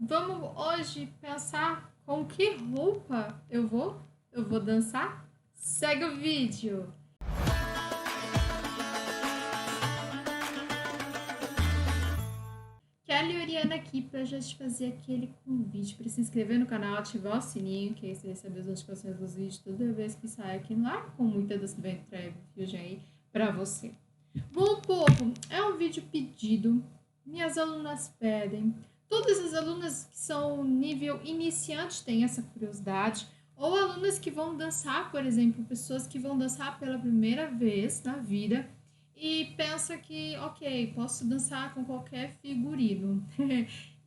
Vamos hoje pensar com que roupa eu vou dançar? Segue o vídeo! Kelly Oriana aqui para já te fazer aquele convite para se inscrever no canal, ativar o sininho, que aí você recebe as notificações dos vídeos toda vez que sai aqui no ar, com muita das Trap Fusion aí para você. Bom, povo, é um vídeo pedido, minhas alunas pedem. Todas as alunas que são nível iniciante têm essa curiosidade, ou alunas que vão dançar, por exemplo, pessoas que vão dançar pela primeira vez na vida e pensa que, ok, posso dançar com qualquer figurino.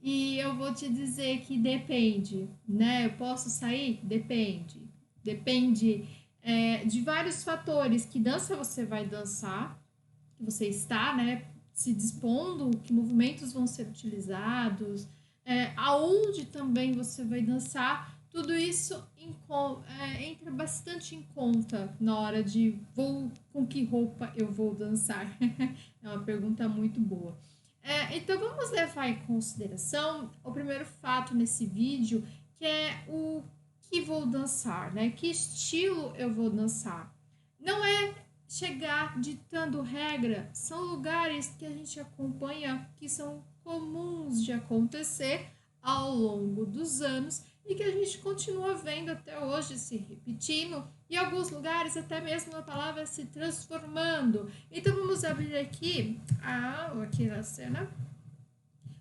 E eu vou te dizer que depende, né? Eu posso sair? Depende. Depende de vários fatores. Que dança você vai dançar, que você está, né, se dispondo, que movimentos vão ser utilizados, aonde também você vai dançar, tudo isso entra bastante em conta na hora de com que roupa eu vou dançar. É uma pergunta muito boa. Então vamos levar em consideração o primeiro fato nesse vídeo, que é o que vou dançar, né? Que estilo eu vou dançar. Não é chegar ditando regra, são lugares que a gente acompanha que são comuns de acontecer ao longo dos anos e que a gente continua vendo até hoje se repetindo e alguns lugares até mesmo a palavra se transformando. Então vamos abrir aqui na cena,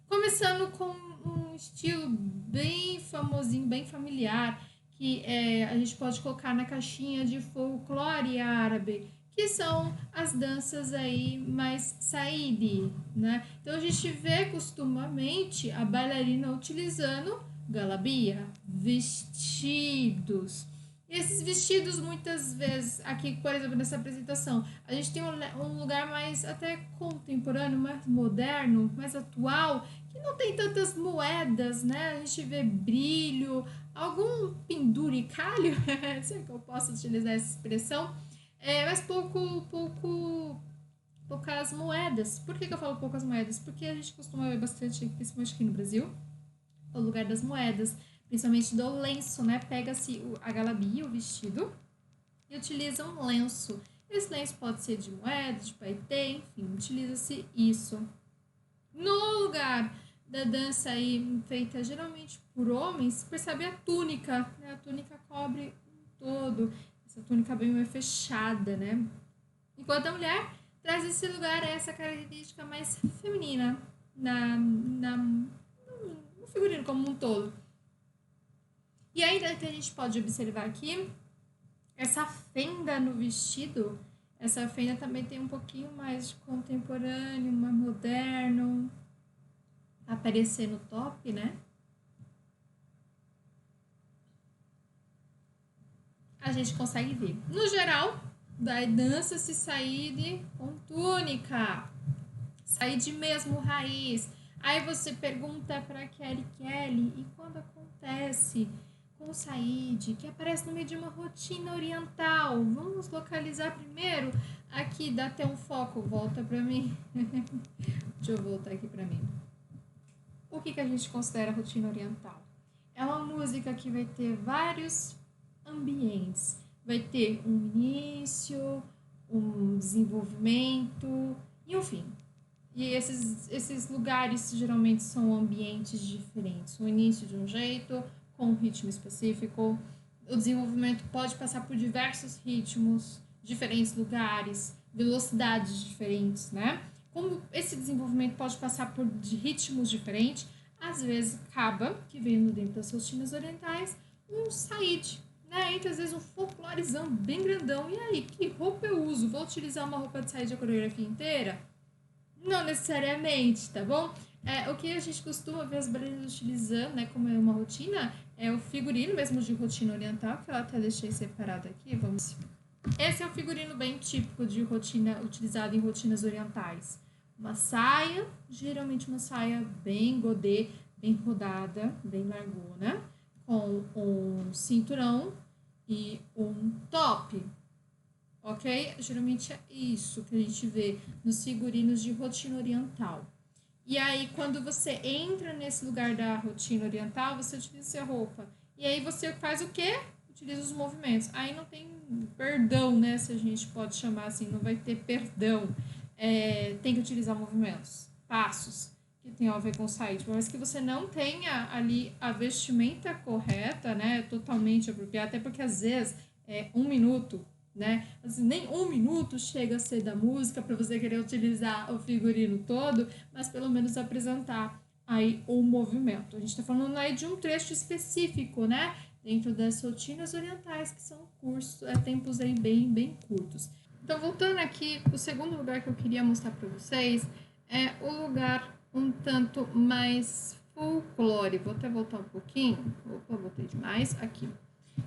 começando com um estilo bem famosinho, bem familiar, que a gente pode colocar na caixinha de folclore árabe, que são as danças aí mais saíde, né? Então a gente vê costumamente a bailarina utilizando galabia, vestidos. E esses vestidos, muitas vezes, aqui, por exemplo, nessa apresentação, a gente tem um lugar mais até contemporâneo, mais moderno, mais atual, que não tem tantas moedas, né? A gente vê brilho, algum penduricalho, se é que eu posso utilizar essa expressão, mas poucas moedas. Por que eu falo poucas moedas? Porque a gente costuma ver bastante, principalmente aqui no Brasil, o lugar das moedas, principalmente do lenço, né? Pega-se a galabia, o vestido, e utiliza um lenço. Esse lenço pode ser de moeda, de paetê, enfim, utiliza-se isso. No lugar da dança aí feita geralmente por homens, percebe a túnica, né? A túnica cobre todo, essa túnica bem mais fechada, né? Enquanto a mulher traz esse lugar, essa característica mais feminina no figurino como um todo. E ainda que a gente pode observar aqui, essa fenda no vestido, essa fenda também tem um pouquinho mais de contemporâneo, mais moderno, aparecer no top, né? A gente consegue ver. No geral, da dança se sair com túnica, sair de mesmo raiz. Aí você pergunta para Kelly, e quando acontece com o Said, que aparece no meio de uma rotina oriental? Vamos localizar primeiro. Aqui, dá até um foco, volta para mim. Deixa eu voltar aqui para mim. O que a gente considera rotina oriental? É uma música que vai ter vários ambientes. Vai ter um início, um desenvolvimento e um fim. E esses lugares geralmente são ambientes diferentes. O início de um jeito, com um ritmo específico. O desenvolvimento pode passar por diversos ritmos, diferentes lugares, velocidades diferentes, né? Como esse desenvolvimento pode passar por ritmos diferentes, às vezes acaba que vem dentro das rotinas orientais um said, né? Entre às vezes um folclorizão bem grandão. E aí, que roupa eu uso? Vou utilizar uma roupa de said a coreografia inteira? Não necessariamente, tá bom? O que a gente costuma ver as bailarinas utilizando, né, como é uma rotina, é o figurino mesmo de rotina oriental, que eu até deixei separado aqui, vamos. Esse é o figurino bem típico de rotina, utilizado em rotinas orientais. Uma saia, geralmente uma saia bem godê, bem rodada, bem largona, com um cinturão e um top. Ok? Geralmente é isso que a gente vê nos figurinos de rotina oriental. E aí, quando você entra nesse lugar da rotina oriental, você utiliza a roupa. E aí você faz o quê? Utiliza os movimentos. Aí não tem perdão, né? Se a gente pode chamar assim, não vai ter perdão. Tem que utilizar movimentos, passos, que tem a ver com o site. Mas que você não tenha ali a vestimenta correta, né? Totalmente apropriada, até porque às vezes 1 minuto, né? Assim, nem 1 minuto chega a ser da música para você querer utilizar o figurino todo, mas pelo menos apresentar aí o movimento. A gente está falando aí de um trecho específico, né? Dentro das rotinas orientais, que são cursos, tempos aí bem curtos. Então, voltando aqui, o segundo lugar que eu queria mostrar para vocês é o lugar um tanto mais folclore. Vou até voltar um pouquinho. Opa, voltei demais. Aqui.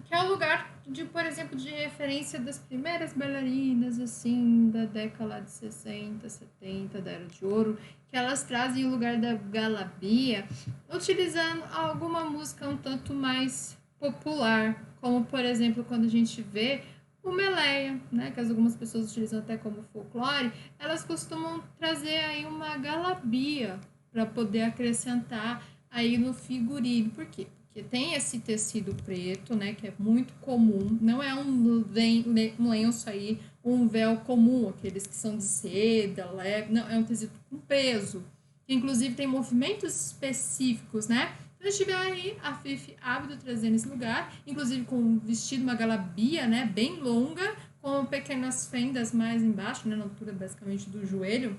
Que é o lugar de, por exemplo, de referência das primeiras bailarinas, assim, da década de 60, 70, da Era de Ouro, que elas trazem o lugar da galabia, utilizando alguma música um tanto mais popular, como, por exemplo, quando a gente vê o Meleia, né, que algumas pessoas utilizam até como folclore, elas costumam trazer aí uma galabia para poder acrescentar aí no figurino. Por quê? Porque tem esse tecido preto, né, que é muito comum, não é um lenço aí, um véu comum, aqueles que são de seda, leve, não, é um tecido com peso, que inclusive tem movimentos específicos, né? Então, a gente vê aí a Fifi Abdo trazendo esse lugar, inclusive com um vestido, uma galabia, né, bem longa, com pequenas fendas mais embaixo, né, na altura basicamente do joelho,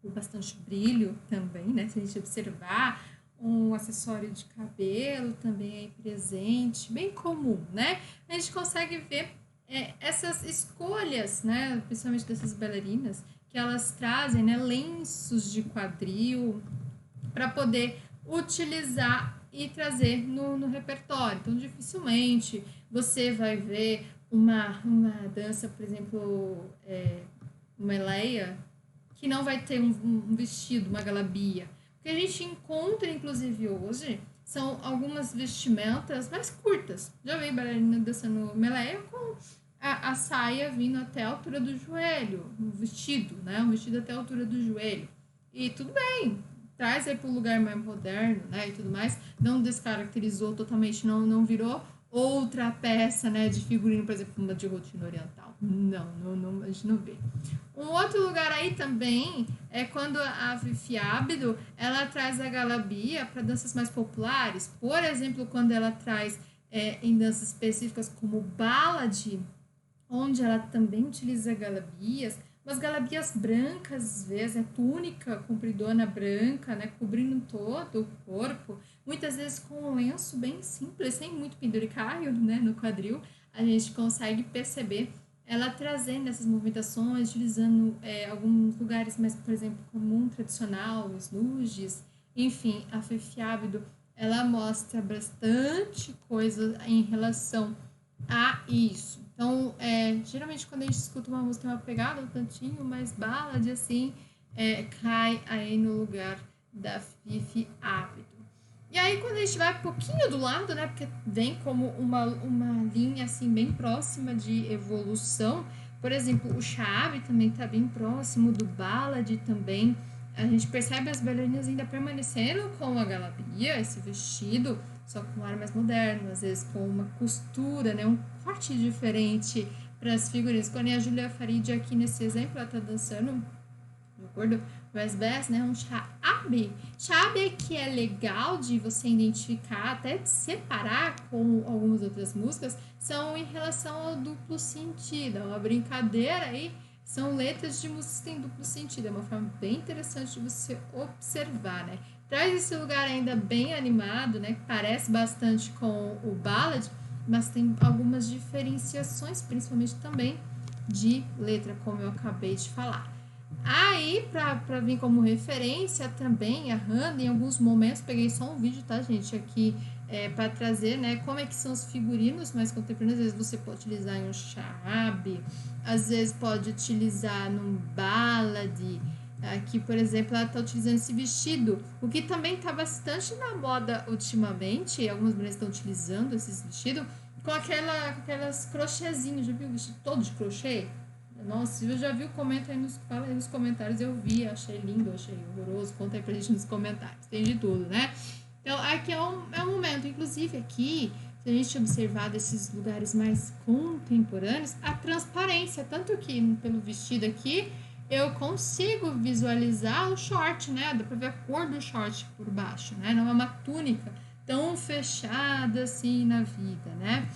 com bastante brilho também, né, se a gente observar, um acessório de cabelo também aí presente, bem comum, né? A gente consegue ver essas escolhas, né, principalmente dessas bailarinas, que elas trazem, né, lenços de quadril para poder utilizar e trazer no repertório. Então, dificilmente você vai ver uma dança, por exemplo, uma Eleia, que não vai ter um vestido, uma galabia. O que a gente encontra, inclusive, hoje, são algumas vestimentas mais curtas. Já vi bailarina dançando Meleia com a saia vindo até a altura do joelho, um vestido, né? Um vestido até a altura do joelho. E tudo bem, traz aí para um lugar mais moderno, né? E tudo mais. Não descaracterizou totalmente, não virou outra peça, né, de figurino, por exemplo, uma de rotina oriental. Não, a gente não vê. Um outro lugar aí também é quando a Fifi Abdo, ela traz a galabia para danças mais populares. Por exemplo, quando ela traz em danças específicas como ballad, onde ela também utiliza galabias, mas galabias brancas, às vezes, túnica compridona branca, né, cobrindo todo o corpo, muitas vezes com um lenço bem simples, sem muito penduricário, né, no quadril, a gente consegue perceber ela trazendo essas movimentações, utilizando alguns lugares mais, por exemplo, comum, tradicional, os luges, enfim, a Fifi Abdo, ela mostra bastante coisa em relação a isso. Então, geralmente quando a gente escuta uma música uma pegada um tantinho mais ballad, assim, cai aí no lugar da Fifi Abdo. E aí, quando a gente vai um pouquinho do lado, né, porque vem como uma linha, assim, bem próxima de evolução, por exemplo, o Shaabi também está bem próximo do ballad também. A gente percebe as bailarinas ainda permanecendo com a galabia, esse vestido, só com um ar mais moderno, às vezes com uma costura, né, um corte diferente para as figurinhas. Quando a Julia Farid aqui nesse exemplo, ela está dançando, de acordo com o SBS, né, um Shaabi. Shaabi que é legal de você identificar, até de separar com algumas outras músicas, são em relação ao duplo sentido, é uma brincadeira aí. São letras de músicas que têm duplo sentido. É uma forma bem interessante de você observar, né? Traz esse lugar ainda bem animado, né? Que parece bastante com o ballad, mas tem algumas diferenciações, principalmente também de letra, como eu acabei de falar. Aí, para vir como referência também, a Hannah, em alguns momentos, peguei só um vídeo, tá, gente, aqui para trazer, né, como é que são os figurinos mais contemporâneos. Às vezes você pode utilizar em um Shaabi, às vezes pode utilizar num ballad. Aqui, por exemplo, ela está utilizando esse vestido, o que também está bastante na moda ultimamente. Algumas mulheres estão utilizando esse vestido com aquelas crochêzinhos. Já viu o vestido todo de crochê? Nossa, eu já vi o comentário fala aí nos comentários, eu vi, achei lindo, achei horroroso. Conta aí pra gente nos comentários, tem de tudo, né? Então, aqui é um momento, inclusive aqui, se a gente observar desses lugares mais contemporâneos, a transparência, tanto que pelo vestido aqui, eu consigo visualizar o short, né? Dá pra ver a cor do short por baixo, né? Não é uma túnica tão fechada assim na vida, né?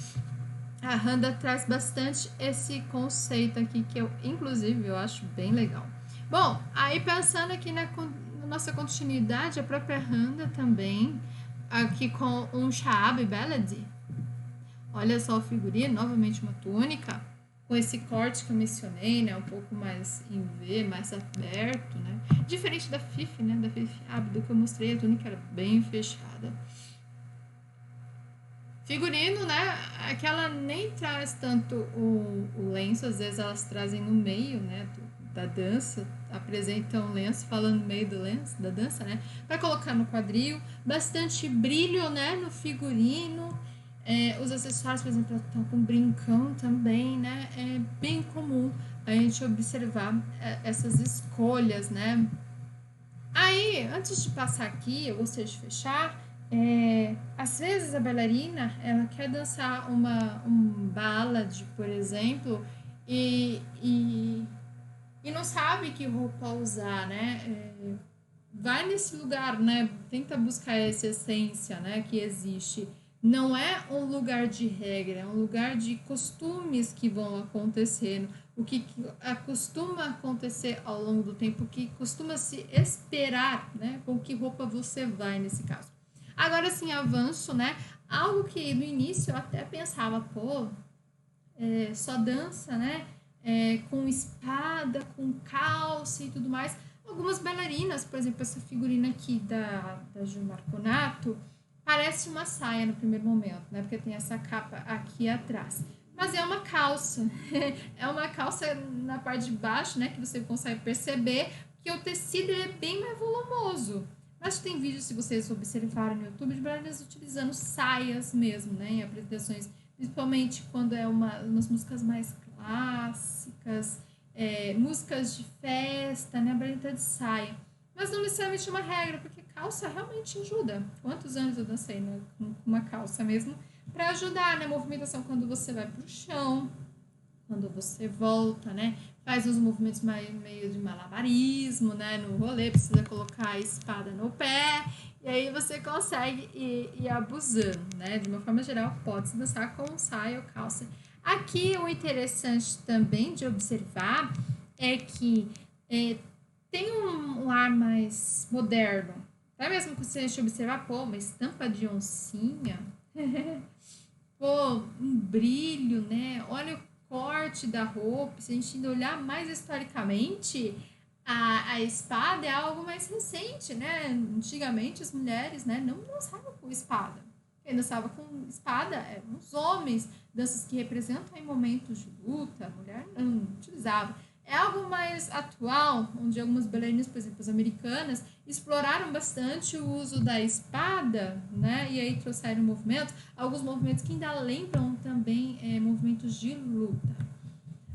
A Randa traz bastante esse conceito aqui que eu, inclusive, eu acho bem legal. Bom, aí pensando aqui na nossa continuidade, a própria Randa também, aqui com um Shaabi Beledi. Olha só o figurino, novamente uma túnica, com esse corte que eu mencionei, né? Um pouco mais em V, mais aberto, né? Diferente da Fifi, né? Da Fifi Abdo que eu mostrei, a túnica era bem fechada. Figurino, né? Aquela nem traz tanto o lenço, às vezes elas trazem no meio, né? Da dança, apresentam o lenço, falando no meio do lenço, da dança, né? Para colocar no quadril, bastante brilho, né? No figurino. Os acessórios, por exemplo, estão com brincão também, né? É bem comum a gente observar essas escolhas, né? Aí, antes de passar aqui, eu gostaria de fechar. Às vezes a bailarina ela quer dançar um ballad, por exemplo, e não sabe que roupa usar, né? Vai nesse lugar, né? Tenta buscar essa essência, né? Que existe. Não é um lugar de regra, é um lugar de costumes que vão acontecendo. O que costuma acontecer ao longo do tempo, o que costuma se esperar, né? Com que roupa você vai nesse caso. Agora sim, avanço, né? Algo que no início eu até pensava, pô, só dança, né? Com espada, com calça e tudo mais. Algumas bailarinas, por exemplo, essa figurina aqui da Gil Marconato, parece uma saia no primeiro momento, né? Porque tem essa capa aqui atrás. Mas é uma calça. É uma calça na parte de baixo, né? Que você consegue perceber que o tecido é bem mais volumoso. Mas tem vídeos, se vocês observarem no YouTube, de bailarinas utilizando saias mesmo, né? Em apresentações, principalmente quando é umas músicas mais clássicas, músicas de festa, né? A bailarina de saia. Mas não necessariamente é uma regra, porque calça realmente ajuda. Quantos anos eu dancei, né? Com uma calça mesmo, para ajudar na movimentação quando você vai pro chão, quando você volta, né? Faz uns movimentos meio de malabarismo, né? No rolê, precisa colocar a espada no pé, e aí você consegue ir abusando, né? De uma forma geral, pode-se dançar com saia ou calça. Aqui, o interessante também de observar é que tem um ar mais moderno. Até mesmo que você observar, pô, uma estampa de oncinha, pô, um brilho, né? Olha o corte da roupa. Se a gente ainda olhar mais historicamente, a espada é algo mais recente, né? Antigamente as mulheres, né, não dançavam com espada. Quem dançava com espada eram os homens, danças que representam em momentos de luta, a mulher não utilizava. É algo mais atual, onde algumas bailarinas, por exemplo, as americanas, exploraram bastante o uso da espada, né? E aí trouxeram movimentos, alguns movimentos que ainda lembram também movimentos de luta.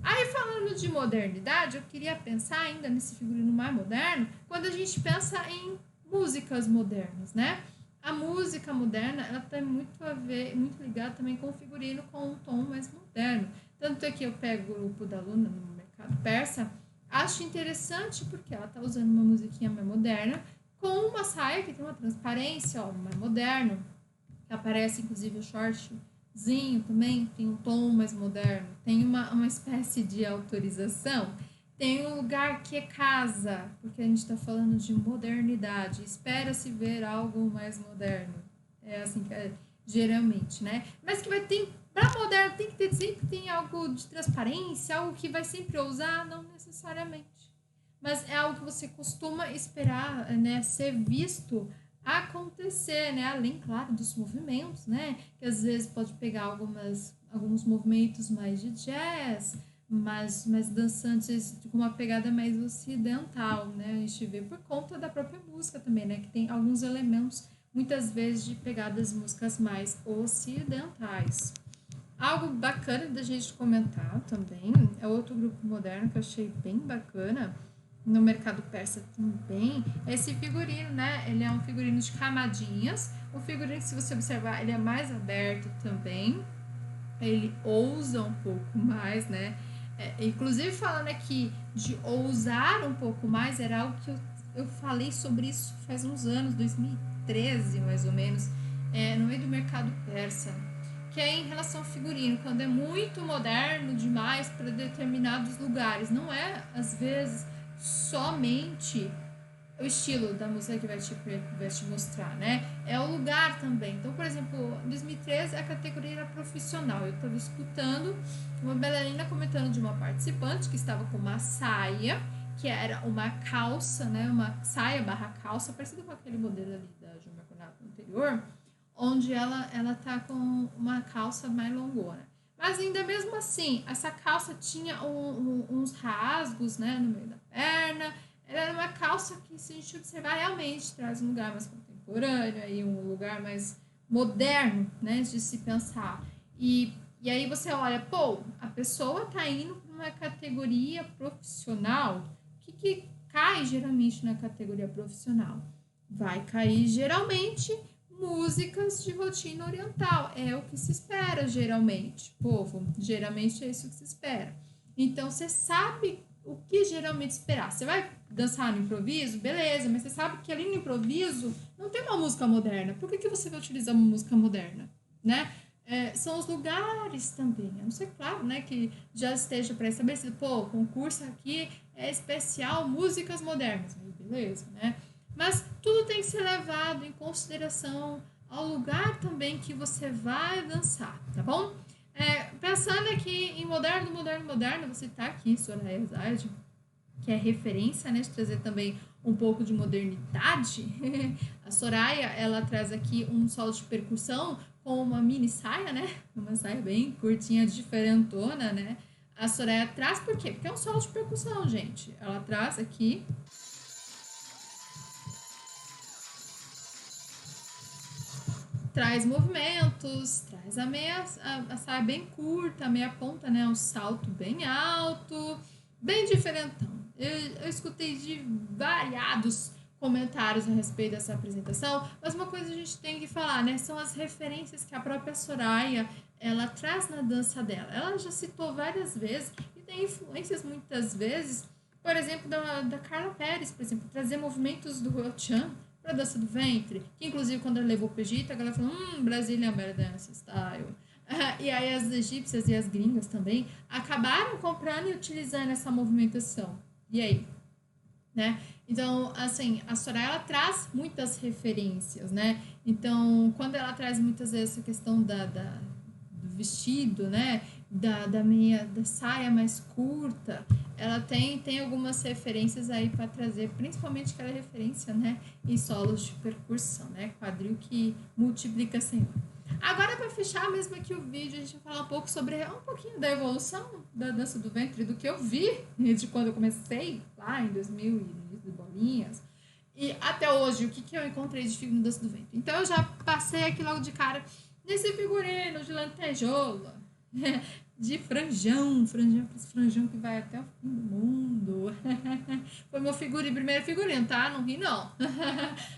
Aí, falando de modernidade, eu queria pensar ainda nesse figurino mais moderno, quando a gente pensa em músicas modernas, né? A música moderna, ela tem muito a ver, muito ligada também com o figurino, com um tom mais moderno. Tanto é que eu pego o grupo da Luna no mercado persa, acho interessante porque ela tá usando uma musiquinha mais moderna, com uma saia que tem uma transparência, ó, mais moderno, que aparece inclusive o shortzinho também, tem um tom mais moderno, tem uma espécie de autorização. Tem um lugar que é casa, porque a gente está falando de modernidade. Espera-se ver algo mais moderno. É assim que é geralmente, né? Mas que vai ter, para moderno, tem que ter sempre tem algo de transparência, algo que vai sempre ousar, não necessariamente. Mas é algo que você costuma esperar, né, ser visto acontecer, né? Além, claro, dos movimentos, né? Que às vezes pode pegar alguns movimentos mais de jazz, mais dançantes com uma pegada mais ocidental, né? A gente vê por conta da própria música também, né? Que tem alguns elementos, muitas vezes, de pegadas músicas mais ocidentais. Algo bacana da gente comentar também é outro grupo moderno que eu achei bem bacana no mercado persa também, é esse figurino, né? Ele é um figurino de camadinhas. O figurino, se você observar, ele é mais aberto também. Ele ousa um pouco mais, né? Inclusive falando aqui de ousar um pouco mais, era algo que eu falei sobre isso faz uns anos, 2013 mais ou menos, no meio do mercado persa, que é em relação ao figurino, quando é muito moderno demais para determinados lugares. Não é, às vezes, somente o estilo da música que vai te mostrar, né? É o lugar também. Então, por exemplo, em 2013 a categoria era profissional. Eu estava escutando uma bailarina comentando de uma participante que estava com uma saia, que era uma calça, né? Uma saia barra calça, parecida com aquele modelo ali da Juma Conato anterior, onde ela tá com uma calça mais longona. Mas ainda mesmo assim, essa calça tinha uns rasgos, né, no meio da perna. Ela era uma calça que, se a gente observar, realmente traz um lugar mais contemporâneo, aí um lugar mais moderno, né, de se pensar. E aí você olha, pô, a pessoa tá indo para uma categoria profissional. O que cai geralmente na categoria profissional? Vai cair geralmente músicas de rotina oriental. É o que se espera geralmente, povo. Geralmente é isso que se espera. Então você sabe o que geralmente esperar. Você vai dançar no improviso? Beleza, mas você sabe que ali no improviso não tem uma música moderna. Por que você vai utilizar uma música moderna? Né? São os lugares também. A não ser, claro, né, que já esteja pré-estabelecido. Pô, o concurso aqui é especial músicas modernas. Aí, beleza, né? Mas tudo tem que ser levado em consideração ao lugar também que você vai dançar, tá bom? Pensando aqui em moderno, você tá aqui, Soraya Zayed, que é referência, né, de trazer também um pouco de modernidade. A Soraya, ela traz aqui um solo de percussão com uma mini saia, né, uma saia bem curtinha, diferentona, né. A Soraya traz por quê? Porque é um solo de percussão, gente. Ela traz aqui traz movimentos, traz a saia bem curta, a meia ponta, né? Um salto bem alto, bem diferentão. Eu escutei de variados comentários a respeito dessa apresentação, mas uma coisa a gente tem que falar, né? São as referências que a própria Soraya ela traz na dança dela. Ela já citou várias vezes e tem influências muitas vezes, por exemplo, da Carla Pérez, por exemplo, trazer movimentos do Huo Chan para a dança do ventre, que inclusive quando ela levou para o Egito, a galera falou, Brazilian Bear Dance Style. E aí as egípcias e as gringas também acabaram comprando e utilizando essa movimentação. E aí? Né? Então, assim, a Soraya ela traz muitas referências, né? Então, quando ela traz muitas vezes essa questão do vestido, né? Da saia mais curta, ela tem algumas referências aí para trazer, principalmente aquela referência, né? Em solos de percussão, né? Quadril que multiplica Senhor. Agora, para fechar mesmo aqui o vídeo, a gente vai falar um pouco sobre um pouquinho da evolução da dança do ventre, do que eu vi de quando eu comecei lá em 2000 e de bolinhas, e até hoje, o que eu encontrei de figurino dança do ventre. Então, eu já passei aqui logo de cara nesse figurino de lantejola, de franjão que vai até o fim do mundo. Foi meu primeiro figurino, tá? Não ri, não.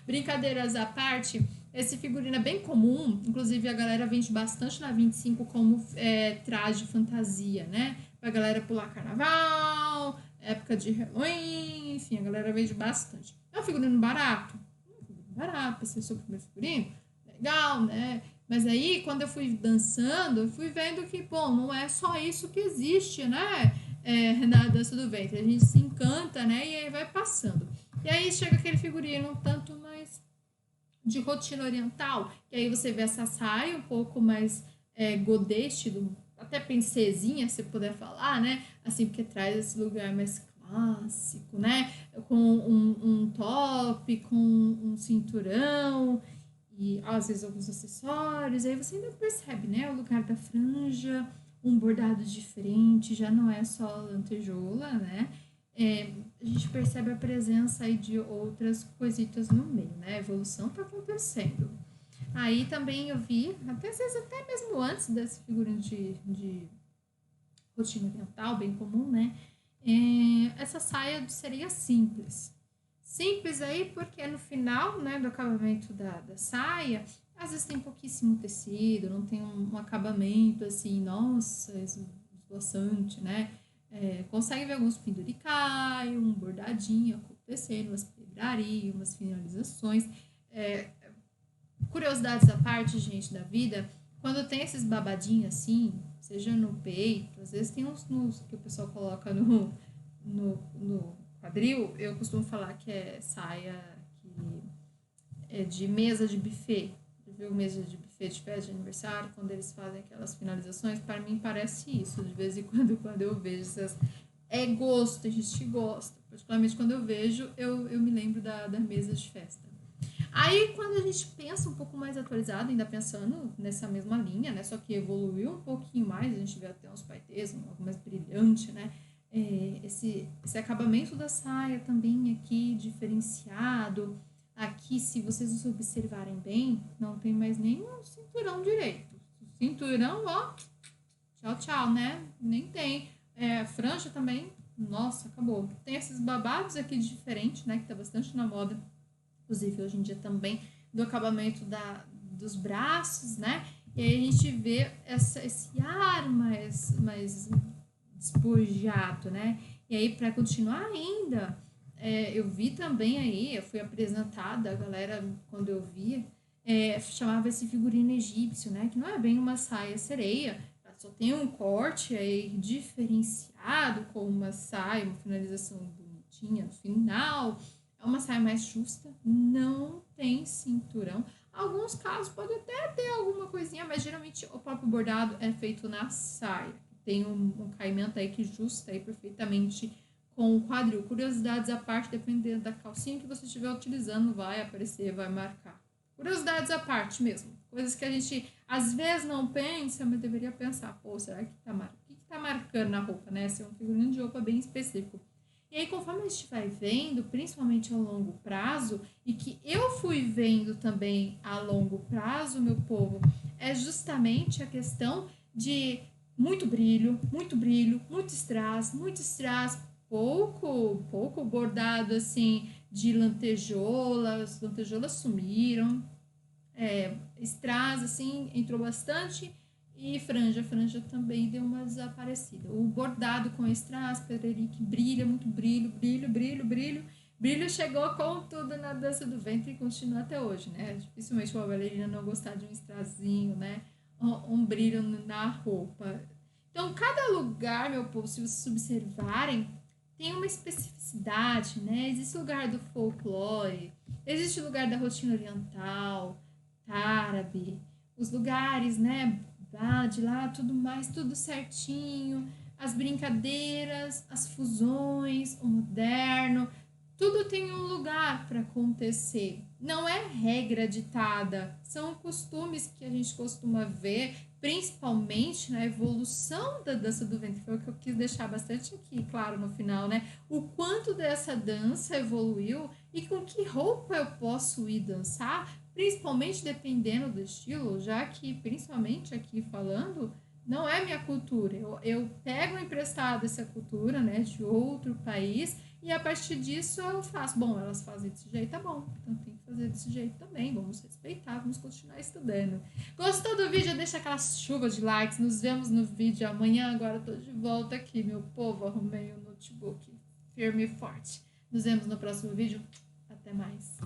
Brincadeiras à parte, esse figurino é bem comum, inclusive a galera vende bastante na 25 como traje fantasia, né? Pra galera pular carnaval, época de Halloween, enfim, a galera vende bastante. É um figurino barato? Barato, pra ser seu primeiro figurino. Legal, né? Mas aí, quando eu fui dançando, eu fui vendo que, bom, não é só isso que existe, né? Na dança do ventre. A gente se encanta, né? E aí vai passando. E aí chega aquele figurino um tanto mais de rotina oriental, que aí você vê essa saia um pouco mais godê, estilo, até princesinha, se puder falar, né? Assim, porque traz esse lugar mais clássico, né? Com um top, com um cinturão e às vezes alguns acessórios, aí você ainda percebe, né, o lugar da franja, um bordado diferente, já não é só lantejola, né, a gente percebe a presença aí de outras coisitas no meio, né, a evolução tá acontecendo. Aí também eu vi, até às vezes até mesmo antes desse figurino de rotina oriental, bem comum, né? Essa saia seria simples. Simples aí porque no final, né, do acabamento da saia, às vezes tem pouquíssimo tecido, não tem um acabamento assim, nossa, esvoaçante, né? Consegue ver alguns penduricais, um bordadinho acontecendo, umas pedrarias, umas finalizações. Curiosidades à parte, gente, da vida, quando tem esses babadinhos assim, seja no peito, às vezes tem uns nus que o pessoal coloca no quadril, eu costumo falar que é saia que é de mesa de buffet. Viu mesa de buffet de festa de aniversário, quando eles fazem aquelas finalizações, para mim parece isso. De vez em quando eu vejo essas. É gosto, a gente gosta. Particularmente quando eu vejo, eu me lembro da mesa de festa. Aí, quando a gente pensa um pouco mais atualizado, ainda pensando nessa mesma linha, né? Só que evoluiu um pouquinho mais, a gente vê até uns paetês, algo mais brilhante, né? Esse acabamento da saia também aqui diferenciado. Aqui, se vocês observarem bem, não tem mais nem um cinturão direito. Cinturão, ó, tchau, tchau, né? Nem tem. Franja também, nossa, acabou. Tem esses babados aqui diferentes, né? Que tá bastante na moda. Inclusive, hoje em dia também, do acabamento dos braços, né? E aí a gente vê esse ar mais despojado, né? E aí, para continuar ainda, eu vi também aí, eu fui apresentada, a galera, quando eu via, chamava esse figurino egípcio, né? Que não é bem uma saia sereia, só tem um corte aí diferenciado, com uma saia, uma finalização bonitinha no final. É uma saia mais justa, não tem cinturão. Alguns casos pode até ter alguma coisinha, mas geralmente o próprio bordado é feito na saia. Tem um caimento aí que justa aí perfeitamente com o quadril. Curiosidades à parte, dependendo da calcinha que você estiver utilizando, vai aparecer, vai marcar. Curiosidades à parte mesmo. Coisas que a gente às vezes não pensa, mas deveria pensar. Pô, será que o que tá marcando na roupa, né? Esse é um figurino de roupa bem específico. E aí, conforme a gente vai vendo, principalmente a longo prazo, e que eu fui vendo também a longo prazo, meu povo, é justamente a questão de muito brilho, muito strass, pouco bordado assim de lantejoulas, as lantejoulas sumiram, strass assim entrou bastante e franja também deu uma desaparecida. O bordado com strass, pedrerique, brilha, muito brilho chegou com tudo na dança do ventre e continua até hoje, né? Dificilmente uma bailarina não gostar de um strassinho, né? Um brilho na roupa. Então, cada lugar, meu povo, se vocês observarem, tem uma especificidade, né? Existe o lugar do folclore, existe o lugar da rotina oriental, árabe, os lugares, né? De lá, tudo mais, tudo certinho, as brincadeiras, as fusões, o moderno, tudo tem um lugar para acontecer. Não é regra ditada, são costumes que a gente costuma ver, principalmente na evolução da dança do ventre. Foi o que eu quis deixar bastante aqui, claro, no final, né? O quanto dessa dança evoluiu e com que roupa eu posso ir dançar, principalmente dependendo do estilo, já que, principalmente aqui falando, não é minha cultura. Eu pego emprestado essa cultura, né, de outro país e a partir disso eu faço. Bom, elas fazem desse jeito, tá bom. Então tem que fazer desse jeito também. Vamos respeitar, vamos continuar estudando. Gostou do vídeo? Deixa aquela chuva de likes. Nos vemos no vídeo amanhã. Agora eu tô de volta aqui, meu povo. Arrumei o notebook firme e forte. Nos vemos no próximo vídeo. Até mais.